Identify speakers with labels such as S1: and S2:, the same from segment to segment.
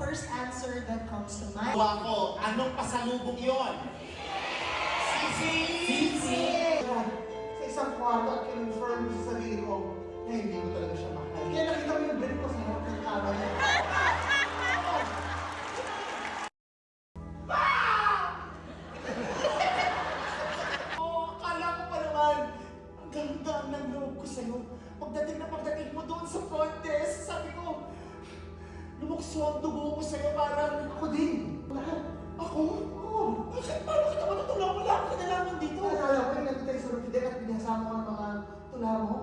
S1: first answer that comes to mind.
S2: Ako, anong pasalubong yon?
S1: Sisi!
S3: Sa isang kwarto at kinonfirm sa sarili ko na hindi ko talaga siya mahal. Kaya nakita mo yung bed ko sa harap ng kama niya.
S2: Akala ko pa naman, ang ganda ng loob ko sa'yo. Pagdating mo doon sa front desk, sabi ko, lumukso ang dugo ko sa'yo, parang
S3: Ako din. Lahat.
S2: ako? Oo. Bakit? Paano kita matutulong? Wala akong kinalaman dito.
S3: Naalala ko yung nandun tayo sa Rufidel at binasama ko ang mga tula mo.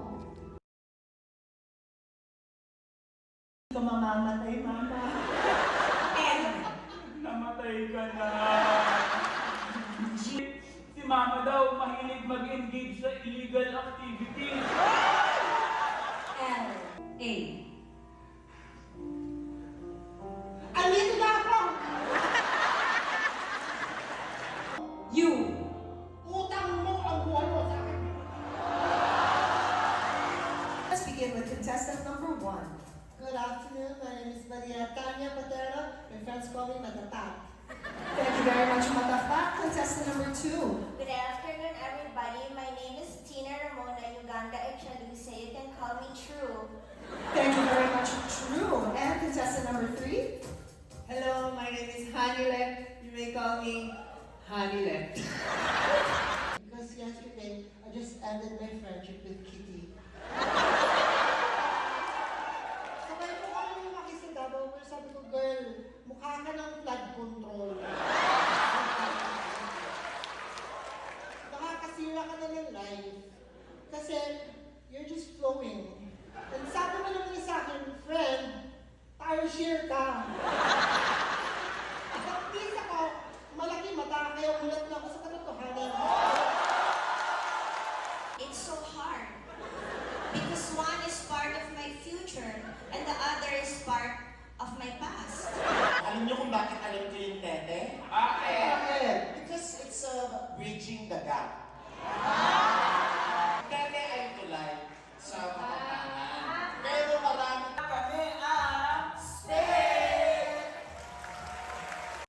S1: Hindi ka mamamatay, Mama.
S4: Namatay ka na. Si Mama daw mahilig mag-engage sa illegal activities.
S5: L.A.
S3: Andito na ako!
S5: U.
S3: Utang mo ang buhay mo sa akin.
S1: Let's begin with contestant number 1.
S6: Good afternoon. My name is Maria Tanya Patera. My friends call me Matata.
S1: Thank you very much, Matapa. Contestant number 2.
S7: Good afternoon, everybody. My name is Tina Ramona Uganda Echaluce. You can call me True.
S1: Thank you very much, True. And contestant number 3.
S6: Hello, my name is Hanilek. You may call me Hanilek. Because yesterday, I just ended my friendship with Kitty. Sabay ko kami lumaki sa Davao, pero sabi ko, girl, mukha ka ng flood control. Nakakasira ka na ng life. Kasi, you're just flowing. And sabi mo naman sa akin, friend, tire share ka. At least ako, malaki mata, kaya ulat na ako sa katotohanan.
S7: It's so hard because one is part of my future and the other is part of my past.
S2: Alam niyo kung bakit alam ko yung tete?
S4: Bakit?
S3: Bakit?
S2: Because it's bridging the gap.